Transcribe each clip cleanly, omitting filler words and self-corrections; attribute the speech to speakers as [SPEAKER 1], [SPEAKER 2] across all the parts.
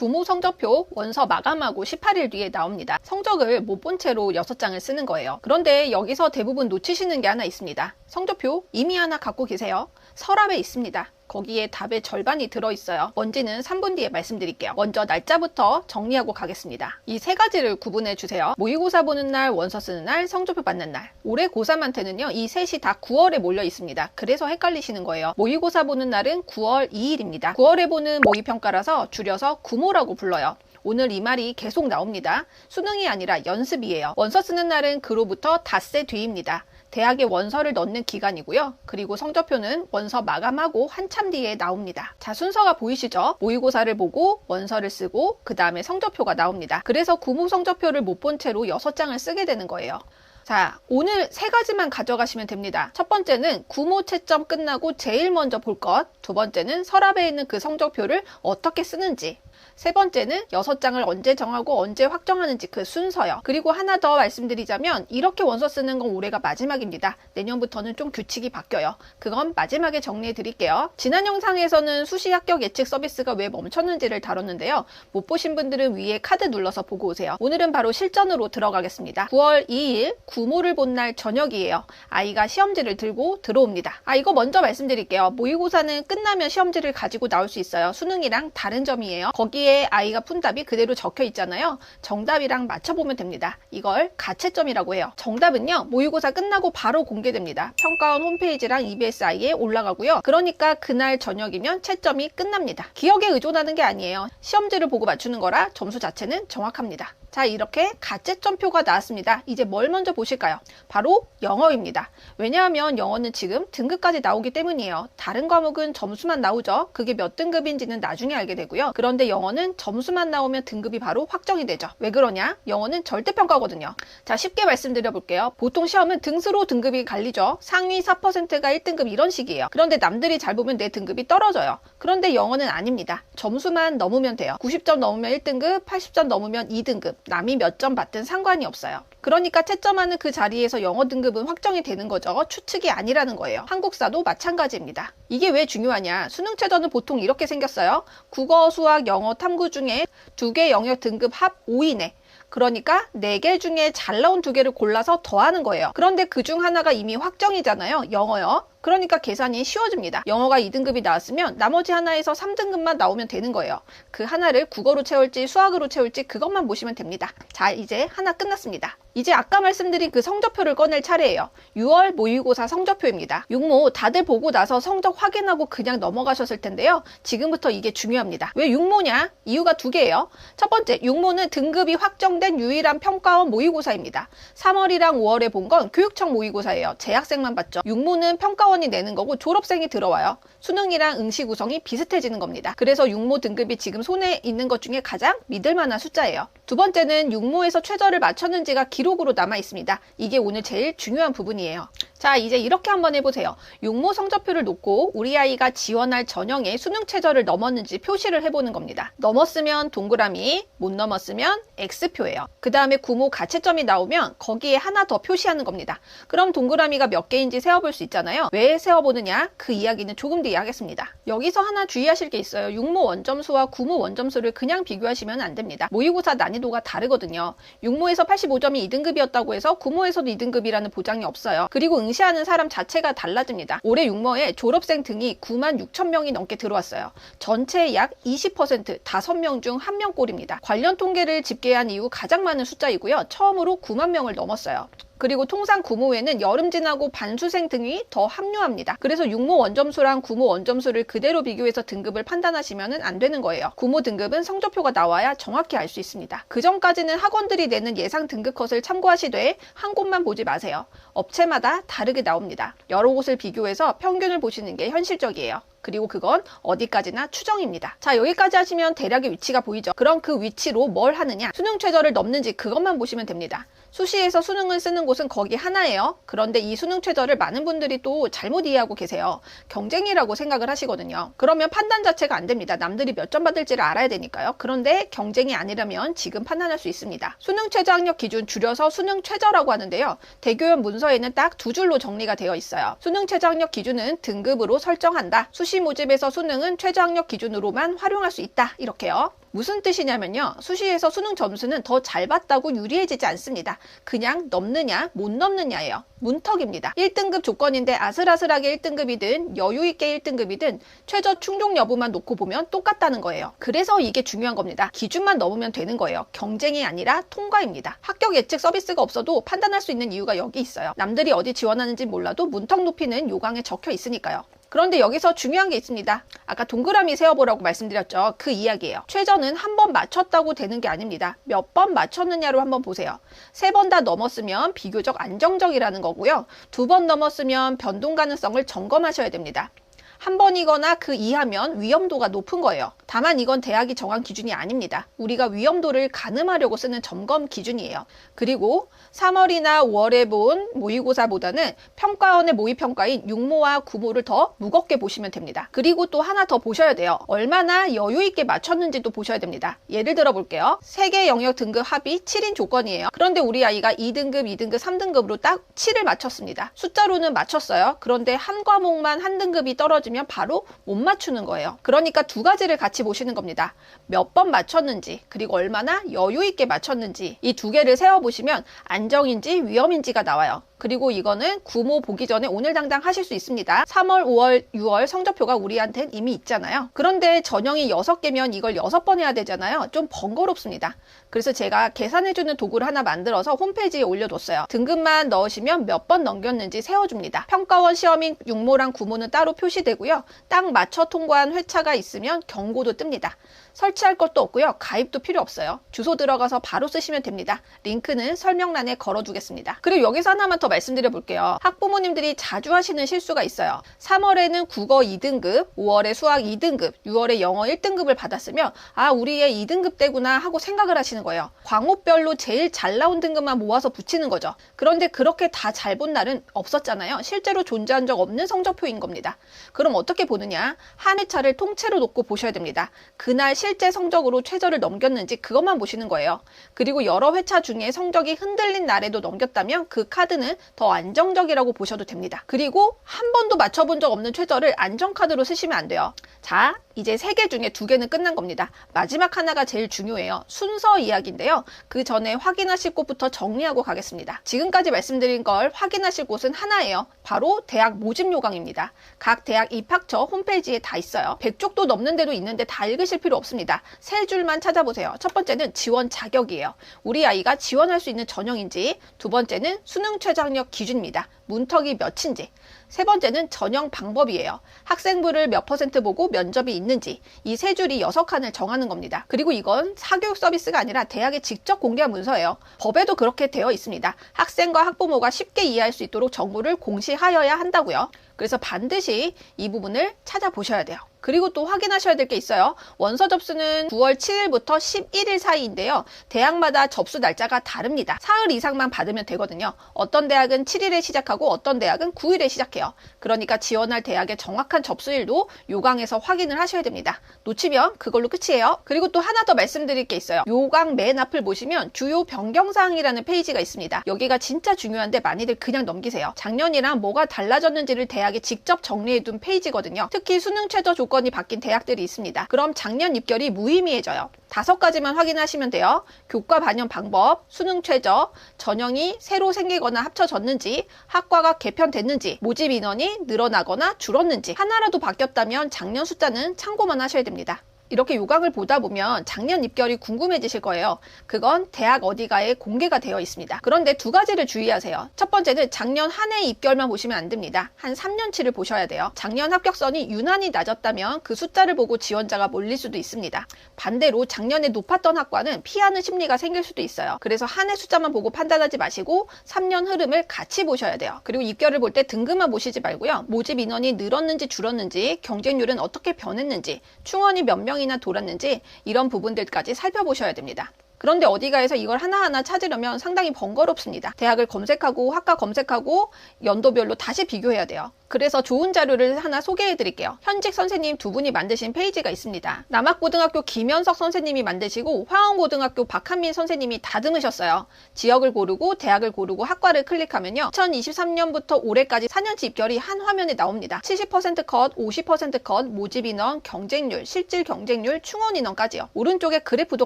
[SPEAKER 1] 구모 성적표 원서 마감하고 18일 뒤에 나옵니다. 성적을 못 본 채로 6장을 쓰는 거예요. 그런데 여기서 대부분 놓치시는 게 하나 있습니다. 성적표 이미 하나 갖고 계세요. 서랍에 있습니다. 거기에 답의 절반이 들어있어요. 뭔지는 3분 뒤에 말씀드릴게요. 먼저 날짜부터 정리하고 가겠습니다. 이 세 가지를 구분해 주세요. 모의고사 보는 날, 원서 쓰는 날, 성적표 받는 날. 올해 고3한테는요, 이 셋이 다 9월에 몰려 있습니다. 그래서 헷갈리시는 거예요. 모의고사 보는 날은 9월 2일입니다. 9월에 보는 모의평가라서 줄여서 구모라고 불러요. 오늘 이 말이 계속 나옵니다. 수능이 아니라 연습이에요. 원서 쓰는 날은 그로부터 닷새 뒤입니다. 대학에 원서를 넣는 기간이고요. 그리고 성적표는 원서 마감하고 한참 뒤에 나옵니다. 자, 순서가 보이시죠? 모의고사를 보고 원서를 쓰고 그 다음에 성적표가 나옵니다. 그래서 구모 성적표를 못 본 채로 6장을 쓰게 되는 거예요. 자, 오늘 세 가지만 가져가시면 됩니다. 첫 번째는 구모 채점 끝나고 제일 먼저 볼 것. 두 번째는 서랍에 있는 그 성적표를 어떻게 쓰는지. 세 번째는 6장을 언제 정하고 언제 확정하는지 그 순서요. 그리고 하나 더 말씀드리자면 이렇게 원서 쓰는 건 올해가 마지막입니다. 내년부터는 좀 규칙이 바뀌어요. 그건 마지막에 정리해 드릴게요. 지난 영상에서는 수시 합격 예측 서비스가 왜 멈췄는지를 다뤘는데요. 못 보신 분들은 위에 카드 눌러서 보고 오세요. 오늘은 바로 실전으로 들어가겠습니다. 9월 2일 구모를 본 날 저녁이에요. 아이가 시험지를 들고 들어옵니다. 이거 먼저 말씀드릴게요. 모의고사는 끝나면 시험지를 가지고 나올 수 있어요. 수능이랑 다른 점이에요. 거기에 아이가 푼 답이 그대로 적혀 있잖아요. 정답이랑 맞춰보면 됩니다. 이걸 가채점이라고 해요. 정답은요, 모의고사 끝나고 바로 공개됩니다. 평가원 홈페이지랑 EBSI에 올라가고요. 그러니까 그날 저녁이면 채점이 끝납니다. 기억에 의존하는 게 아니에요. 시험지를 보고 맞추는 거라 점수 자체는 정확합니다. 자, 이렇게 가채점표가 나왔습니다. 이제 뭘 먼저 보실까요? 바로 영어입니다. 왜냐하면 영어는 지금 등급까지 나오기 때문이에요. 다른 과목은 점수만 나오죠. 그게 몇 등급인지는 나중에 알게 되고요. 그런데 영어는 점수만 나오면 등급이 바로 확정이 되죠. 왜 그러냐? 영어는 절대평가거든요. 자, 쉽게 말씀드려 볼게요. 보통 시험은 등수로 등급이 갈리죠. 상위 4%가 1등급 이런 식이에요. 그런데 남들이 잘 보면 내 등급이 떨어져요. 그런데 영어는 아닙니다. 점수만 넘으면 돼요. 90점 넘으면 1등급, 80점 넘으면 2등급. 남이 몇 점 받든 상관이 없어요. 그러니까 채점하는 그 자리에서 영어 등급은 확정이 되는 거죠. 추측이 아니라는 거예요. 한국사도 마찬가지입니다. 이게 왜 중요하냐? 수능 최저는 보통 이렇게 생겼어요. 국어, 수학, 영어, 탐구 중에 2개 영역 등급 합 5 이내. 그러니까 4개 중에 잘 나온 2개를 골라서 더하는 거예요. 그런데 그중 하나가 이미 확정이잖아요. 영어요. 그러니까 계산이 쉬워집니다. 영어가 2등급이 나왔으면 나머지 하나에서 3등급만 나오면 되는 거예요. 그 하나를 국어로 채울지 수학으로 채울지 그것만 보시면 됩니다. 자, 이제 하나 끝났습니다. 이제 아까 말씀드린 그 성적표를 꺼낼 차례예요. 6월 모의고사 성적표입니다. 육모 다들 보고 나서 성적 확인하고 그냥 넘어가셨을 텐데요. 지금부터 이게 중요합니다. 왜 육모냐? 이유가 2개예요. 첫 번째, 육모는 등급이 확정된 유일한 평가원 모의고사입니다. 3월이랑 5월에 본 건 교육청 모의고사예요. 재학생만 봤죠. 육모는 평가원이 내는 거고 졸업생이 들어와요. 수능이랑 응시 구성이 비슷해지는 겁니다. 그래서 육모 등급이 지금 손에 있는 것 중에 가장 믿을 만한 숫자예요. 두 번째는 육모에서 최저를 맞췄는지가 기록으로 남아 있습니다. 이게 오늘 제일 중요한 부분이에요. 자, 이제 이렇게 한번 해보세요. 육모 성적표를 놓고 우리 아이가 지원할 전형의 수능 최저를 넘었는지 표시를 해보는 겁니다. 넘었으면 동그라미, 못 넘었으면 X표예요. 그 다음에 구모 가채점이 나오면 거기에 하나 더 표시하는 겁니다. 그럼 동그라미가 몇 개인지 세어볼 수 있잖아요. 왜 세어보느냐? 그 이야기는 조금 뒤에 하겠습니다. 여기서 하나 주의하실 게 있어요. 육모 원점수와 구모 원점수를 그냥 비교하시면 안 됩니다. 모의고사 난이도가 다르거든요. 육모에서 85점이 2등급이었다고 해서 구모에서도 2등급이라는 보장이 없어요. 그리고 응시하는 사람 자체가 달라집니다. 올해 육모에 졸업생 등이 9만 6천 명이 넘게 들어왔어요. 전체의 약 20%, 5명 중 1명 꼴입니다. 관련 통계를 집계한 이후 가장 많은 숫자이고요. 처음으로 9만 명을 넘었어요. 그리고 통상 구모에는 여름 지나고 반수생 등이 더 합류합니다. 그래서 육모 원점수랑 구모 원점수를 그대로 비교해서 등급을 판단하시면 안 되는 거예요. 구모 등급은 성적표가 나와야 정확히 알 수 있습니다. 그 전까지는 학원들이 내는 예상 등급 컷을 참고하시되 한 곳만 보지 마세요. 업체마다 다르게 나옵니다. 여러 곳을 비교해서 평균을 보시는 게 현실적이에요. 그리고 그건 어디까지나 추정입니다. 자, 여기까지 하시면 대략의 위치가 보이죠? 그럼 그 위치로 뭘 하느냐? 수능 최저를 넘는지 그것만 보시면 됩니다. 수시에서 수능을 쓰는 곳은 거기 하나예요. 그런데 이 수능 최저를 많은 분들이 또 잘못 이해하고 계세요. 경쟁이라고 생각을 하시거든요. 그러면 판단 자체가 안 됩니다. 남들이 몇 점 받을지를 알아야 되니까요. 그런데 경쟁이 아니라면 지금 판단할 수 있습니다. 수능 최저 학력 기준 줄여서 수능 최저라고 하는데요. 대교원 문서에는 딱 2줄로 정리가 되어 있어요. 수능 최저 학력 기준은 등급으로 설정한다. 수시 모집에서 수능은 최저 학력 기준으로만 활용할 수 있다. 이렇게요. 무슨 뜻이냐면요. 수시에서 수능 점수는 더 잘 봤다고 유리해지지 않습니다. 그냥 넘느냐 못 넘느냐예요. 문턱입니다. 1등급 조건인데 아슬아슬하게 1등급이든 여유있게 1등급이든 최저 충족 여부만 놓고 보면 똑같다는 거예요. 그래서 이게 중요한 겁니다. 기준만 넘으면 되는 거예요. 경쟁이 아니라 통과입니다. 합격 예측 서비스가 없어도 판단할 수 있는 이유가 여기 있어요. 남들이 어디 지원하는지 몰라도 문턱 높이는 요강에 적혀 있으니까요. 그런데 여기서 중요한 게 있습니다. 아까 동그라미 세어보라고 말씀드렸죠. 그 이야기예요. 최저는 한 번 맞췄다고 되는 게 아닙니다. 몇 번 맞췄느냐로 한번 보세요. 3번 다 넘었으면 비교적 안정적이라는 거고요. 2번 넘었으면 변동 가능성을 점검하셔야 됩니다. 한 번이거나 그 이하면 위험도가 높은 거예요. 다만 이건 대학이 정한 기준이 아닙니다. 우리가 위험도를 가늠하려고 쓰는 점검 기준이에요. 그리고 3월이나 5월에 본 모의고사보다는 평가원의 모의평가인 육모와 구모를 더 무겁게 보시면 됩니다. 그리고 또 하나 더 보셔야 돼요. 얼마나 여유있게 맞췄는지도 보셔야 됩니다. 예를 들어 볼게요. 3개 영역 등급 합이 7인 조건이에요. 그런데 우리 아이가 2등급, 2등급, 3등급으로 딱 7을 맞췄습니다. 숫자로는 맞췄어요. 그런데 한 과목만 한 등급이 떨어지면 바로 못 맞추는 거예요. 그러니까 두 가지를 같이 보시는 겁니다. 몇 번 맞췄는지 그리고 얼마나 여유 있게 맞췄는지 이 두 개를 세어보시면 안정인지 위험인지가 나와요. 그리고 이거는 구모 보기 전에 오늘 당장 하실 수 있습니다. 3월, 5월, 6월 성적표가 우리한테는 이미 있잖아요. 그런데 전형이 6개면 이걸 6번 해야 되잖아요. 좀 번거롭습니다. 그래서 제가 계산해주는 도구를 하나 만들어서 홈페이지에 올려뒀어요. 등급만 넣으시면 몇 번 넘겼는지 세워줍니다. 평가원 시험인 육모랑 구모는 따로 표시되고요. 딱 맞춰 통과한 회차가 있으면 경고도 뜹니다. 설치할 것도 없고요. 가입도 필요 없어요. 주소 들어가서 바로 쓰시면 됩니다. 링크는 설명란에 걸어두겠습니다. 그리고 여기서 하나만 더 말씀드려 볼게요. 학부모님들이 자주 하시는 실수가 있어요. 3월에는 국어 2등급, 5월에 수학 2등급, 6월에 영어 1등급을 받았으면 아 우리 애 2등급 때구나 하고 생각을 하시는 거예요. 과목별로 제일 잘 나온 등급만 모아서 붙이는 거죠. 그런데 그렇게 다 잘 본 날은 없었잖아요. 실제로 존재한 적 없는 성적표인 겁니다. 그럼 어떻게 보느냐? 한 회차를 통째로 놓고 보셔야 됩니다. 그날 실제 성적으로 최저를 넘겼는지 그것만 보시는 거예요. 그리고 여러 회차 중에 성적이 흔들린 날에도 넘겼다면 그 카드는 더 안정적이라고 보셔도 됩니다. 그리고 한 번도 맞춰본 적 없는 최저를 안정카드로 쓰시면 안 돼요. 자, 이제 3개 중에 2개는 끝난 겁니다. 마지막 하나가 제일 중요해요. 순서 이야기인데요. 그 전에 확인하실 곳부터 정리하고 가겠습니다. 지금까지 말씀드린 걸 확인하실 곳은 하나예요. 바로 대학 모집 요강입니다. 각 대학 입학처 홈페이지에 다 있어요. 100쪽도 넘는 데도 있는데 다 읽으실 필요 없습니다. 3줄만 찾아보세요. 첫 번째는 지원 자격이에요. 우리 아이가 지원할 수 있는 전형인지, 두 번째는 수능 최저학력 기준입니다. 문턱이 몇인지, 세 번째는 전형 방법이에요. 학생부를 몇 % 보고 면접이 있는지 이 3줄이 6칸을 정하는 겁니다. 그리고 이건 사교육 서비스가 아니라 대학에 직접 공개한 문서예요. 법에도 그렇게 되어 있습니다. 학생과 학부모가 쉽게 이해할 수 있도록 정보를 공시하여야 한다고요. 그래서 반드시 이 부분을 찾아보셔야 돼요. 그리고 또 확인하셔야 될 게 있어요. 원서 접수는 9월 7일부터 11일 사이인데요. 대학마다 접수 날짜가 다릅니다. 사흘 이상만 받으면 되거든요. 어떤 대학은 7일에 시작하고 어떤 대학은 9일에 시작해요. 그러니까 지원할 대학의 정확한 접수일도 요강에서 확인을 하셔야 됩니다. 놓치면 그걸로 끝이에요. 그리고 또 하나 더 말씀드릴 게 있어요. 요강 맨 앞을 보시면 주요 변경사항이라는 페이지가 있습니다. 여기가 진짜 중요한데 많이들 그냥 넘기세요. 작년이랑 뭐가 달라졌는지를 대학에 직접 정리해둔 페이지거든요. 특히 수능 최저 조건이 바뀐 대학들이 있습니다. 그럼 작년 입결이 무의미해져요. 5가지만 확인하시면 돼요. 교과 반영 방법, 수능 최저, 전형이 새로 생기거나 합쳐졌는지, 학과가 개편됐는지, 모집 인원이 늘어나거나 줄었는지 하나라도 바뀌었다면 작년 숫자는 참고만 하셔야 됩니다. 이렇게 요강을 보다 보면 작년 입결이 궁금해지실 거예요. 그건 대학 어디가에 공개가 되어 있습니다. 그런데 2가지를 주의하세요. 첫 번째는 작년 한 해 입결만 보시면 안 됩니다. 한 3년치를 보셔야 돼요. 작년 합격선이 유난히 낮았다면 그 숫자를 보고 지원자가 몰릴 수도 있습니다. 반대로 작년에 높았던 학과는 피하는 심리가 생길 수도 있어요. 그래서 한 해 숫자만 보고 판단하지 마시고 3년 흐름을 같이 보셔야 돼요. 그리고 입결을 볼 때 등급만 보시지 말고요. 모집 인원이 늘었는지 줄었는지, 경쟁률은 어떻게 변했는지, 충원이 몇 명 이나 돌았는지 이런 부분들까지 살펴보셔야 됩니다. 그런데 어디가에서 이걸 하나하나 찾으려면 상당히 번거롭습니다. 대학을 검색하고 학과 검색하고 연도별로 다시 비교해야 돼요. 그래서 좋은 자료를 하나 소개해 드릴게요. 현직 선생님 두 분이 만드신 페이지가 있습니다. 남학고등학교 김현석 선생님이 만드시고 화원고등학교 박한민 선생님이 다듬으셨어요. 지역을 고르고 대학을 고르고 학과를 클릭하면요. 2023년부터 올해까지 4년치 입결이 한 화면에 나옵니다. 70% 컷, 50% 컷, 모집 인원, 경쟁률, 실질 경쟁률, 충원 인원까지요. 오른쪽에 그래프도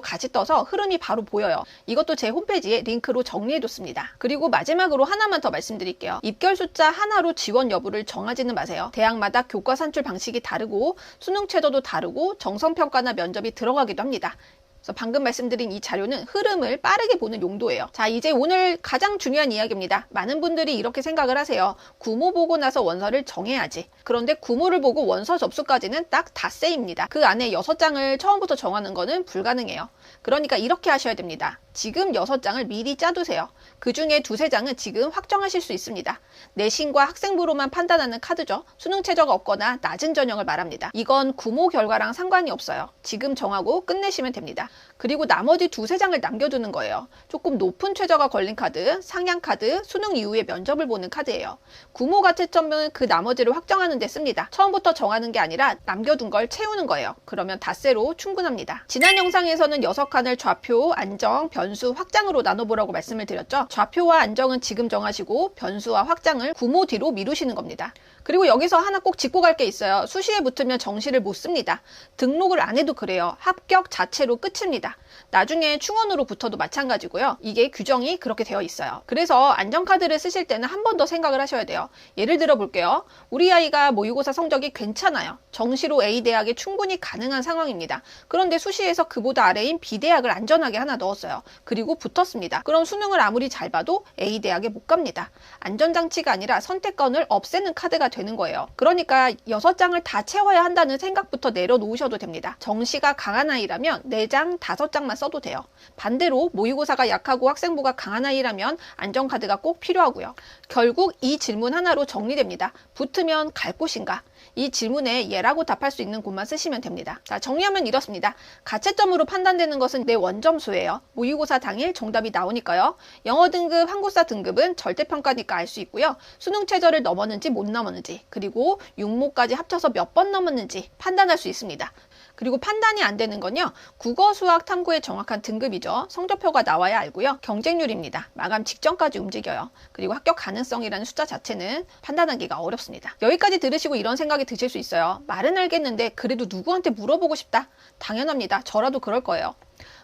[SPEAKER 1] 같이 떠서 흐름이 바로 보여요. 이것도 제 홈페이지에 링크로 정리해뒀습니다. 그리고 마지막으로 하나만 더 말씀드릴게요. 입결 숫자 하나로 지원 여부를 정하지는 마세요. 대학마다 교과 산출 방식이 다르고 수능 최저도 다르고 정성평가나 면접이 들어가기도 합니다. 그래서 방금 말씀드린 이 자료는 흐름을 빠르게 보는 용도예요. 자, 이제 오늘 가장 중요한 이야기입니다. 많은 분들이 이렇게 생각을 하세요. 구모 보고 나서 원서를 정해야지. 그런데 구모를 보고 원서 접수까지는 딱 닷새입니다. 그 안에 6장을 처음부터 정하는 거는 불가능해요. 그러니까 이렇게 하셔야 됩니다. 지금 6장을 미리 짜두세요. 그 중에 2-3장은 지금 확정하실 수 있습니다. 내신과 학생부로만 판단하는 카드죠. 수능 최저가 없거나 낮은 전형을 말합니다. 이건 구모 결과랑 상관이 없어요. 지금 정하고 끝내시면 됩니다. 그리고 나머지 2-3장을 남겨두는 거예요. 조금 높은 최저가 걸린 카드, 상향 카드, 수능 이후에 면접을 보는 카드예요. 구모 가채점은 그 나머지를 확정하는 데 씁니다. 처음부터 정하는 게 아니라 남겨둔 걸 채우는 거예요. 그러면 닷새로 충분합니다. 지난 영상에서는 6칸을 좌표, 안정, 변수, 확장으로 나눠보라고 말씀을 드렸죠. 좌표와 안정은 지금 정하시고 변수와 확장을 구모 뒤로 미루시는 겁니다. 그리고 여기서 하나 꼭 짚고 갈 게 있어요. 수시에 붙으면 정시를 못 씁니다. 등록을 안 해도 그래요. 합격 자체로 끝입니다. 나중에 충원으로 붙어도 마찬가지고요. 이게 규정이 그렇게 되어 있어요. 그래서 안정카드를 쓰실 때는 한 번 더 생각을 하셔야 돼요. 예를 들어 볼게요. 우리 아이가 모의고사 성적이 괜찮아요. 정시로 A대학에 충분히 가능한 상황입니다. 그런데 수시에서 그보다 아래인 B대학을 안전하게 하나 넣었어요. 그리고 붙었습니다. 그럼 수능을 아무리 잘 봐도 A대학에 못 갑니다. 안전장치가 아니라 선택권을 없애는 카드가 되는 거예요. 그러니까 6장을 다 채워야 한다는 생각부터 내려놓으셔도 됩니다. 정시가 강한 아이라면 4장, 5장만 써도 돼요. 반대로 모의고사가 약하고 학생부가 강한 아이라면 안정카드가 꼭 필요하고요. 결국 이 질문 하나로 정리됩니다. 붙으면 갈 곳인가? 이 질문에 예라고 답할 수 있는 곳만 쓰시면 됩니다. 자, 정리하면 이렇습니다. 가채점으로 판단되는 것은 내 원점수예요. 모의고사 당일 정답이 나오니까요. 영어 등급, 한국사 등급은 절대평가니까 알 수 있고요. 수능 최저를 넘었는지 못 넘었는지, 그리고 육모까지 합쳐서 몇 번 넘었는지 판단할 수 있습니다. 그리고 판단이 안 되는 건요. 국어, 수학, 탐구의 정확한 등급이죠. 성적표가 나와야 알고요. 경쟁률입니다. 마감 직전까지 움직여요. 그리고 합격 가능성이라는 숫자 자체는 판단하기가 어렵습니다. 여기까지 들으시고 이런 생각이 드실 수 있어요. 말은 알겠는데 그래도 누구한테 물어보고 싶다? 당연합니다. 저라도 그럴 거예요.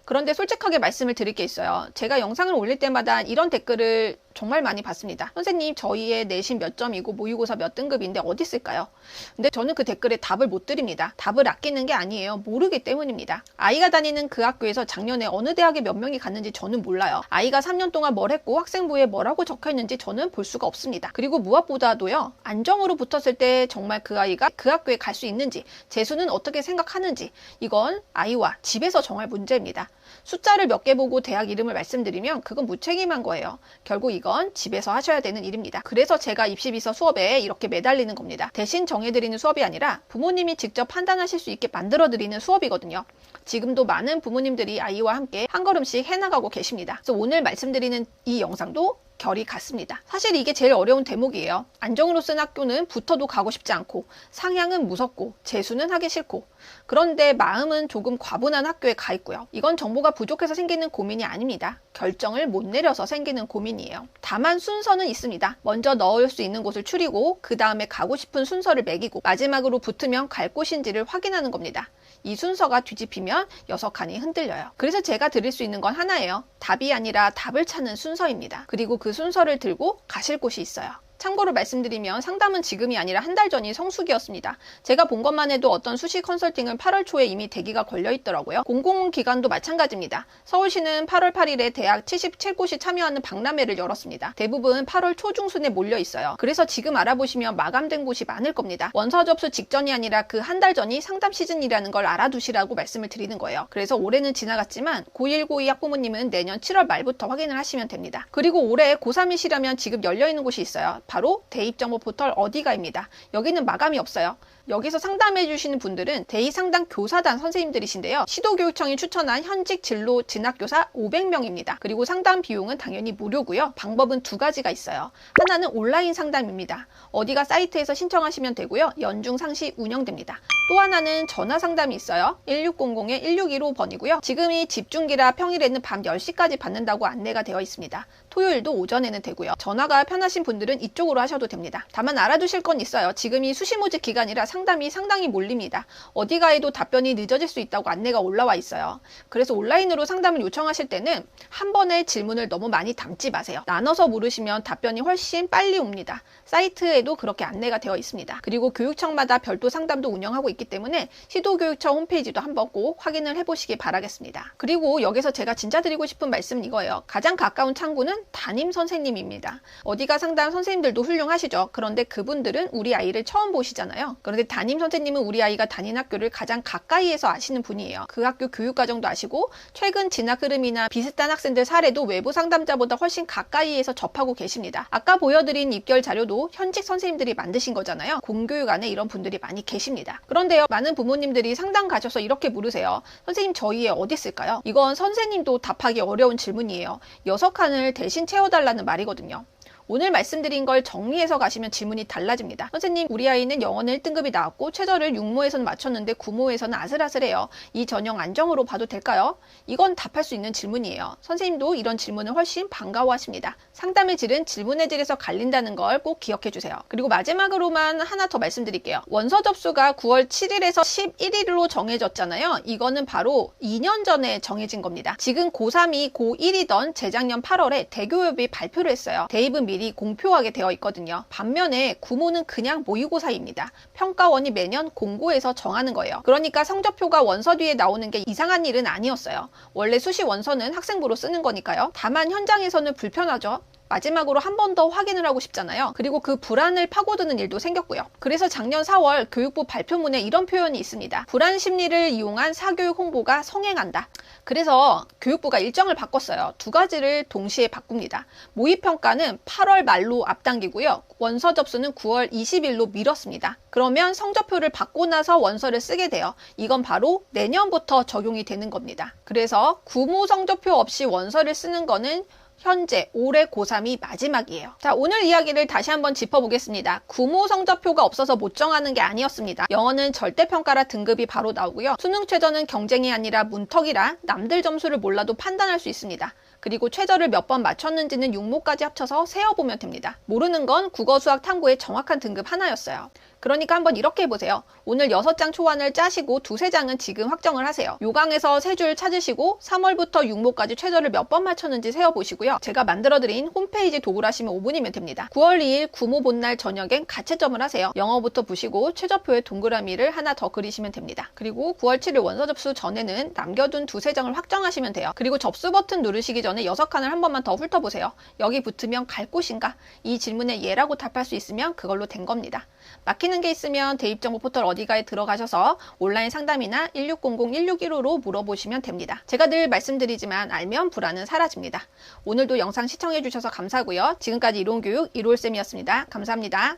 [SPEAKER 1] 그런데 솔직하게 말씀을 드릴 게 있어요. 제가 영상을 올릴 때마다 이런 댓글을 정말 많이 받습니다. 선생님, 저희의 내신 몇 점이고 모의고사 몇 등급인데 어디 쓸까요? 근데 저는 그 댓글에 답을 못 드립니다. 답을 아끼는 게 아니에요. 모르기 때문입니다. 아이가 다니는 그 학교에서 작년에 어느 대학에 몇 명이 갔는지 저는 몰라요. 아이가 3년 동안 뭘 했고 학생부에 뭐라고 적혀 있는지 저는 볼 수가 없습니다. 그리고 무엇보다도요. 안정으로 붙었을 때 정말 그 아이가 그 학교에 갈 수 있는지, 재수는 어떻게 생각하는지, 이건 아이와 집에서 정할 문제입니다. 숫자를 몇 개 보고 대학 이름을 말씀드리면 그건 무책임한 거예요. 결국 이건 집에서 하셔야 되는 일입니다. 그래서 제가 입시비서 수업에 이렇게 매달리는 겁니다. 대신 정해드리는 수업이 아니라 부모님이 직접 판단하실 수 있게 만들어드리는 수업이거든요. 지금도 많은 부모님들이 아이와 함께 한 걸음씩 해나가고 계십니다. 그래서 오늘 말씀드리는 이 영상도 결이 같습니다. 사실 이게 제일 어려운 대목이에요. 안정으로 쓴 학교는 붙어도 가고 싶지 않고, 상향은 무섭고, 재수는 하기 싫고, 그런데 마음은 조금 과분한 학교에 가 있고요. 이건 정보가 부족해서 생기는 고민이 아닙니다. 결정을 못 내려서 생기는 고민이에요. 다만 순서는 있습니다. 먼저 넣을 수 있는 곳을 추리고 그 다음에 가고 싶은 순서를 매기고 마지막으로 붙으면 갈 곳인지를 확인하는 겁니다. 이 순서가 뒤집히면 6칸이 흔들려요. 그래서 제가 드릴 수 있는 건 하나예요. 답이 아니라 답을 찾는 순서입니다. 그리고 그 순서를 들고 가실 곳이 있어요. 참고로 말씀드리면 상담은 지금이 아니라 한 달 전이 성수기였습니다. 제가 본 것만 해도 어떤 수시 컨설팅은 8월 초에 이미 대기가 걸려 있더라고요. 공공기관도 마찬가지입니다. 서울시는 8월 8일에 대학 77곳이 참여하는 박람회를 열었습니다. 대부분 8월 초중순에 몰려 있어요. 그래서 지금 알아보시면 마감된 곳이 많을 겁니다. 원서 접수 직전이 아니라 그 한 달 전이 상담 시즌이라는 걸 알아두시라고 말씀을 드리는 거예요. 그래서 올해는 지나갔지만 고1, 고2 학부모님은 내년 7월 말부터 확인을 하시면 됩니다. 그리고 올해 고3이시라면 지금 열려있는 곳이 있어요. 바로 대입정보 포털 어디가입니다. 여기는 마감이 없어요. 여기서 상담해 주시는 분들은 대의상담 교사단 선생님들이신데요. 시도교육청이 추천한 현직 진로 진학교사 500명입니다. 그리고 상담 비용은 당연히 무료고요. 방법은 두 가지가 있어요. 하나는 온라인 상담입니다. 어디가 사이트에서 신청하시면 되고요. 연중 상시 운영됩니다. 또 하나는 전화 상담이 있어요. 1600-1615번이고요. 지금이 집중기라 평일에는 밤 10시까지 받는다고 안내가 되어 있습니다. 토요일도 오전에는 되고요. 전화가 편하신 분들은 이쪽으로 하셔도 됩니다. 다만 알아두실 건 있어요. 지금이 수시모집 기간이라 상담이 상당히 몰립니다. 어디 가에도 답변이 늦어질 수 있다고 안내가 올라와 있어요. 그래서 온라인으로 상담을 요청하실 때는 한 번에 질문을 너무 많이 담지 마세요. 나눠서 물으시면 답변이 훨씬 빨리 옵니다. 사이트에도 그렇게 안내가 되어 있습니다. 그리고 교육청마다 별도 상담도 운영하고 있기 때문에 시도교육청 홈페이지도 한번 꼭 확인을 해보시기 바라겠습니다. 그리고 여기서 제가 진짜 드리고 싶은 말씀은 이거예요. 가장 가까운 창구는 담임 선생님입니다. 어디가 상담 선생님들도 훌륭하시죠. 그런데 그분들은 우리 아이를 처음 보시잖아요. 그런데 담임 선생님은 우리 아이가 다닌 학교를 가장 가까이에서 아시는 분이에요. 그 학교 교육과정도 아시고 최근 진학 흐름이나 비슷한 학생들 사례도 외부 상담자보다 훨씬 가까이에서 접하고 계십니다. 아까 보여드린 입결 자료도 현직 선생님들이 만드신 거잖아요. 공교육 안에 이런 분들이 많이 계십니다. 그런데요, 많은 부모님들이 상담 가셔서 이렇게 물으세요. 선생님, 저희 애 어디 있을까요? 이건 선생님도 답하기 어려운 질문이에요. 6칸을 대신 채워달라는 말이거든요. 오늘 말씀드린 걸 정리해서 가시면 질문이 달라집니다. 선생님, 우리 아이는 영어는 1등급이 나왔고 최저를 6모에서는 맞췄는데 9모에서는 아슬아슬해요. 이 전형 안정으로 봐도 될까요? 이건 답할 수 있는 질문이에요. 선생님도 이런 질문을 훨씬 반가워하십니다. 상담의 질은 질문의 질에서 갈린다는 걸 꼭 기억해 주세요. 그리고 마지막으로만 하나 더 말씀드릴게요. 원서 접수가 9월 7일에서 11일로 정해졌잖아요. 이거는 바로 2년 전에 정해진 겁니다. 지금 고3이 고1이던 재작년 8월에 대교협이 발표를 했어요. 대입은 미리 공표하게 되어 있거든요. 반면에 구모는 그냥 모의고사입니다. 평가원이 매년 공고해서 정하는 거예요. 그러니까 성적표가 원서 뒤에 나오는 게 이상한 일은 아니었어요. 원래 수시 원서는 학생부로 쓰는 거니까요. 다만 현장에서는 불편하죠. 마지막으로 한 번 더 확인을 하고 싶잖아요. 그리고 그 불안을 파고드는 일도 생겼고요. 그래서 작년 4월 교육부 발표문에 이런 표현이 있습니다. 불안 심리를 이용한 사교육 홍보가 성행한다. 그래서 교육부가 일정을 바꿨어요. 두 가지를 동시에 바꿉니다. 모의평가는 8월 말로 앞당기고요. 원서 접수는 9월 20일로 미뤘습니다. 그러면 성적표를 받고 나서 원서를 쓰게 돼요. 이건 바로 내년부터 적용이 되는 겁니다. 그래서 구모 성적표 없이 원서를 쓰는 거는 현재 올해 고3이 마지막이에요. 자, 오늘 이야기를 다시 한번 짚어보겠습니다. 구모 성적표가 없어서 못 정하는 게 아니었습니다. 영어는 절대평가라 등급이 바로 나오고요. 수능 최저는 경쟁이 아니라 문턱이라 남들 점수를 몰라도 판단할 수 있습니다. 그리고 최저를 몇 번 맞췄는지는 6모까지 합쳐서 세어보면 됩니다. 모르는 건 국어, 수학, 탐구의 정확한 등급 하나였어요. 그러니까 한번 이렇게 해보세요. 오늘 6장 초안을 짜시고 두세 장은 지금 확정을 하세요. 요강에서 3줄 찾으시고 3월부터 6모까지 최저를 몇 번 맞췄는지 세어보시고요. 제가 만들어드린 홈페이지 도구를 하시면 5분이면 됩니다. 9월 2일 구모 본날 저녁엔 가채점을 하세요. 영어부터 보시고 최저표에 동그라미를 하나 더 그리시면 됩니다. 그리고 9월 7일 원서 접수 전에는 남겨둔 두세 장을 확정하시면 돼요. 그리고 접수 버튼 누르시기 전에 6칸을 한 번만 더 훑어보세요. 여기 붙으면 갈 곳인가? 이 질문에 예라고 답할 수 있으면 그걸로 된 겁니다. 막히는 게 있으면 대입정보 포털 어디가에 들어가셔서 온라인 상담이나 1600-1615로 물어보시면 됩니다. 제가 늘 말씀드리지만 알면 불안은 사라집니다. 오늘도 영상 시청해주셔서 감사하고요. 지금까지 이론교육 이로울쌤이었습니다. 감사합니다.